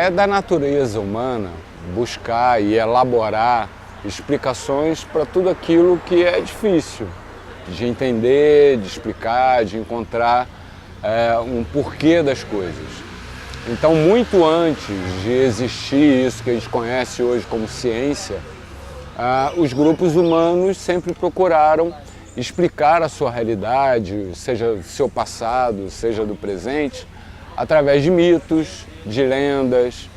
É da natureza humana buscar e elaborar explicações para tudo aquilo que é difícil de entender, de explicar, de encontrar um porquê das coisas. Então, muito antes de existir isso que a gente conhece hoje como ciência, os grupos humanos sempre procuraram explicar a sua realidade, seja do seu passado, seja do presente, através de mitos, de lendas.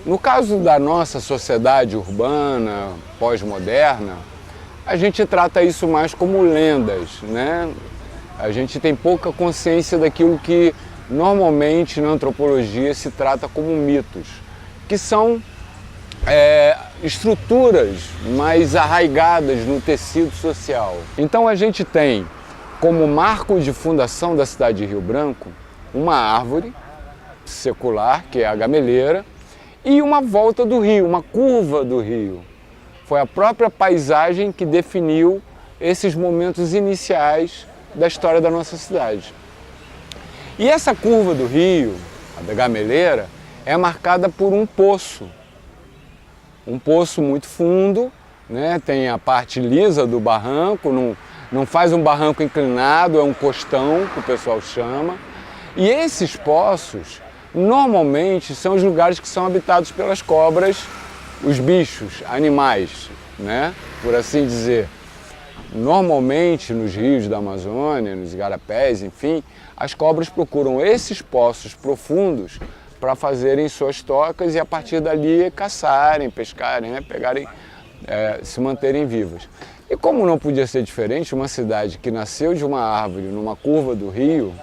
No caso da nossa sociedade urbana, pós-moderna, a gente trata isso mais como lendas, né? A gente tem pouca consciência daquilo que normalmente na antropologia se trata como mitos, que são estruturas mais arraigadas no tecido social. Então a gente tem como marco de fundação da cidade de Rio Branco uma árvore secular, que é a gameleira, e uma volta do rio, uma curva do rio. Foi a própria paisagem que definiu esses momentos iniciais da história da nossa cidade. E essa curva do rio, a da gameleira, é marcada por um poço muito fundo, né? Tem a parte lisa do barranco, não faz um barranco inclinado, é um costão que o pessoal chama. E esses poços, normalmente, são os lugares que são habitados pelas cobras, os bichos, animais, né? Por assim dizer. Normalmente, nos rios da Amazônia, nos igarapés, enfim, as cobras procuram esses poços profundos para fazerem suas tocas e a partir dali caçarem, pescarem, né? Pegarem, se manterem vivas. E como não podia ser diferente, uma cidade que nasceu de uma árvore numa curva do rio,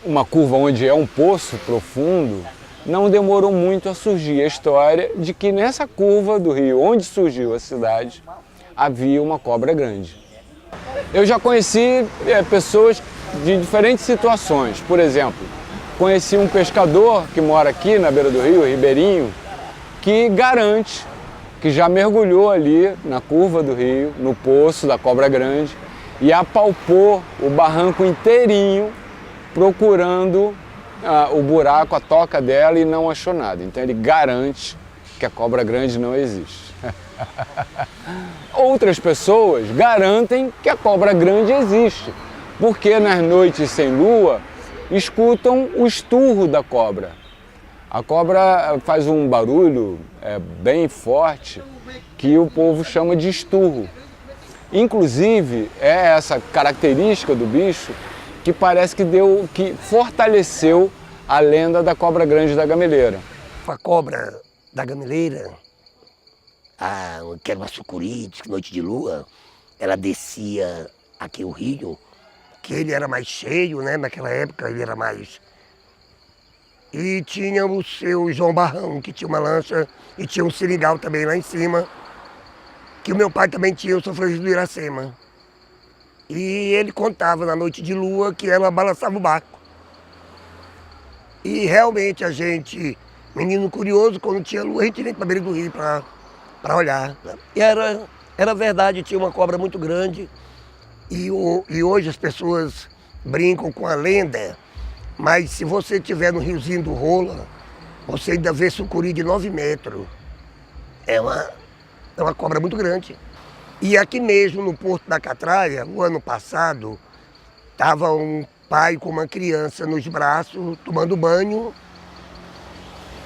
uma curva onde é um poço profundo, não demorou muito a surgir a história de que nessa curva do rio, onde surgiu a cidade, havia uma cobra grande. Eu já conheci pessoas de diferentes situações. Por exemplo, conheci um pescador que mora aqui na beira do rio, Ribeirinho, que garante que já mergulhou ali na curva do rio, no poço da cobra grande, e apalpou o barranco inteirinho procurando o buraco, a toca dela, e não achou nada. Então ele garante que a cobra grande não existe. Outras pessoas garantem que a cobra grande existe, porque nas noites sem lua escutam o esturro da cobra. A cobra faz um barulho bem forte que o povo chama de esturro. Inclusive, é essa característica do bicho que parece que fortaleceu a lenda da cobra grande da gameleira. A cobra da gameleira, que era uma sucuri, noite de lua, ela descia aqui o rio, que ele era mais cheio, né? Naquela época ele era mais... E tinha o seu João Barrão, que tinha uma lancha, e tinha um seringal também lá em cima, que o meu pai também tinha, o São Francisco do Iracema. E ele contava na noite de lua que ela balançava o barco. E realmente a gente, menino curioso, quando tinha lua, a gente ia para a beira do rio para olhar. E era verdade, tinha uma cobra muito grande. E hoje as pessoas brincam com a lenda, mas se você estiver no riozinho do Rola, você ainda vê sucuri de 9 metros. É uma cobra muito grande. E aqui mesmo, no Porto da Catraia, o ano passado, estava um pai com uma criança nos braços, tomando banho,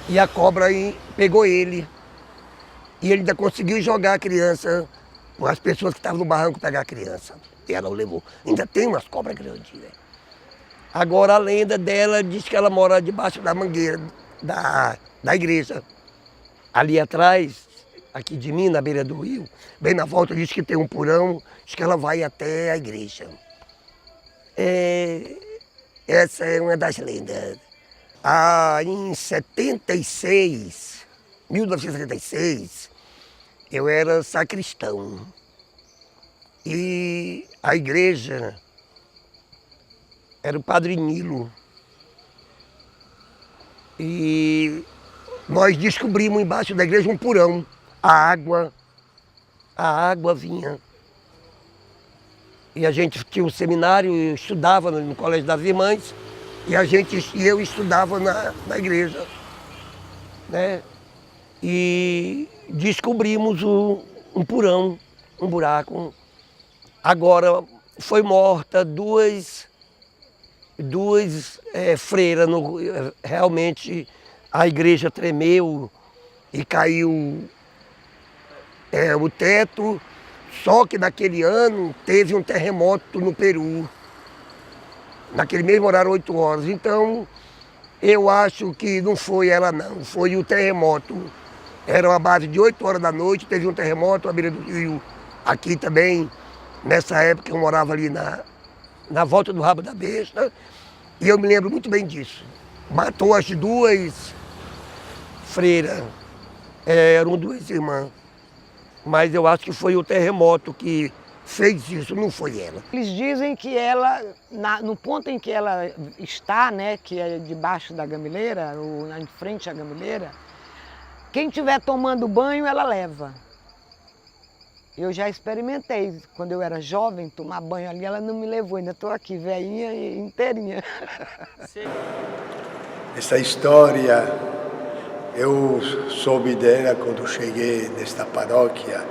e a cobra pegou ele. E ele ainda conseguiu jogar a criança, com as pessoas que estavam no barranco pegar a criança. E ela o levou. Ainda tem umas cobras grandes, né? Agora a lenda dela diz que ela mora debaixo da mangueira da igreja. Ali atrás, aqui de mim, na beira do rio, bem na volta, diz que tem um porão, diz que ela vai até a igreja. Essa é uma das lendas. Em 1976, eu era sacristão. E a igreja era o Padre Nilo. E nós descobrimos embaixo da igreja um porão. A água vinha. E a gente tinha um seminário, eu estudava no Colégio das Irmãs, e eu estudava na igreja. né? E descobrimos um porão, um buraco. Agora foi morta duas freiras. Realmente a igreja tremeu e caiu o teto. Só que naquele ano teve um terremoto no Peru. Naquele mesmo horário, 8 horas. Então, eu acho que não foi ela não, foi o terremoto. Era uma base de 8 horas da noite, teve um terremoto à beira do rio. Aqui também, nessa época eu morava ali na volta do Rabo da Besta. E eu me lembro muito bem disso. Matou as duas freiras, eram duas irmãs. Mas eu acho que foi o terremoto que fez isso, não foi ela. Eles dizem que ela, no ponto em que ela está, né, que é debaixo da gamileira, ou em frente à gamileira, quem estiver tomando banho, ela leva. Eu já experimentei, quando eu era jovem, tomar banho ali, ela não me levou, ainda estou aqui, velhinha e inteirinha. Essa história, eu soube dela quando cheguei nesta paróquia,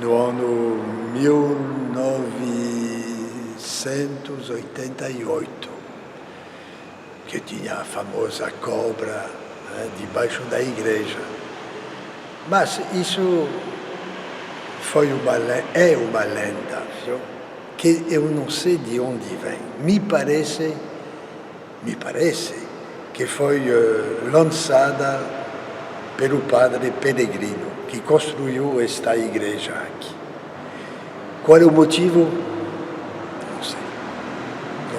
no ano 1988, que tinha a famosa cobra, né, debaixo da igreja. Mas isso é uma lenda, viu? Que eu não sei de onde vem. Me parece que foi lançada pelo padre Pellegrino, que construiu esta igreja aqui. Qual é o motivo? Não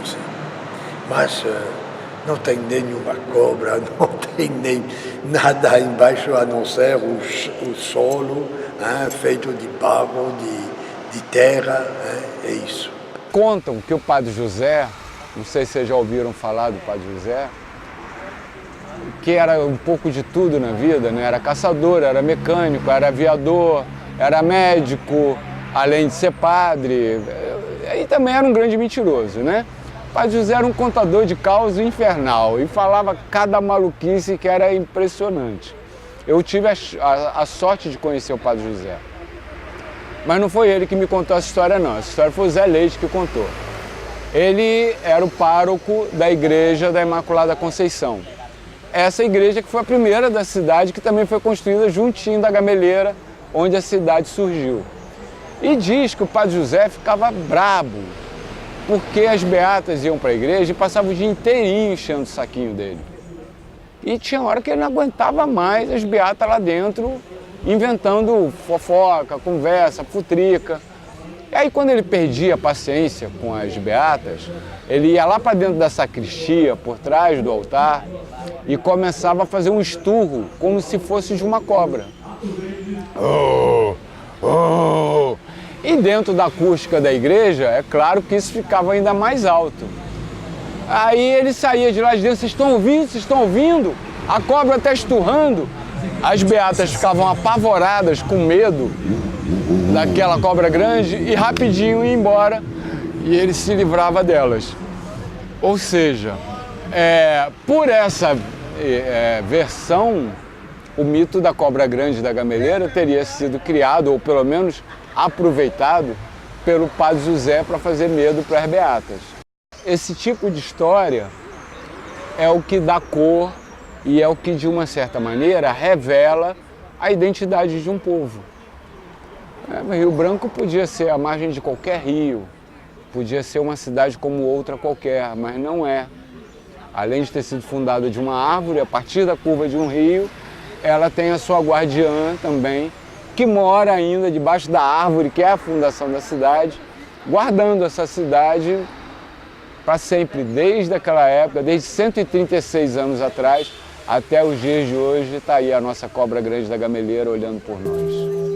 sei. Mas não tem nenhuma cobra, não tem nem nada embaixo a não ser o solo, feito de barro, de terra, é isso. Contam que o Padre José, não sei se vocês já ouviram falar do Padre José, que era um pouco de tudo na vida, né? Era caçador, era mecânico, era aviador, era médico, além de ser padre. E também era um grande mentiroso, né? O Padre José era um contador de caos infernal e falava cada maluquice que era impressionante. Eu tive a sorte de conhecer o Padre José. Mas não foi ele que me contou essa história, não. Essa história foi o Zé Leite que contou. Ele era o pároco da igreja da Imaculada Conceição. Essa igreja que foi a primeira da cidade, que também foi construída juntinho da gameleira, onde a cidade surgiu. E diz que o Padre José ficava brabo, porque as beatas iam para a igreja e passavam o dia inteirinho enchendo o saquinho dele. E tinha hora que ele não aguentava mais as beatas lá dentro, inventando fofoca, conversa, futrica. E aí quando ele perdia a paciência com as beatas, ele ia lá para dentro da sacristia, por trás do altar, e começava a fazer um esturro, como se fosse de uma cobra. Oh, oh. E dentro da acústica da igreja, é claro que isso ficava ainda mais alto. Aí ele saía de lá de dentro: vocês estão ouvindo? Vocês estão ouvindo? A cobra está esturrando. As beatas ficavam apavoradas, com medo daquela cobra grande, e rapidinho ia embora e ele se livrava delas. Ou seja, por essa versão, o mito da cobra grande da gameleira teria sido criado, ou pelo menos aproveitado, pelo Padre José para fazer medo para as beatas. Esse tipo de história é o que dá cor e é o que, de uma certa maneira, revela a identidade de um povo. Rio Branco podia ser a margem de qualquer rio, podia ser uma cidade como outra qualquer, mas não é. Além de ter sido fundada de uma árvore, a partir da curva de um rio, ela tem a sua guardiã também, que mora ainda debaixo da árvore, que é a fundação da cidade, guardando essa cidade para sempre, desde aquela época, desde 136 anos atrás, até os dias de hoje. Está aí a nossa cobra grande da gameleira olhando por nós.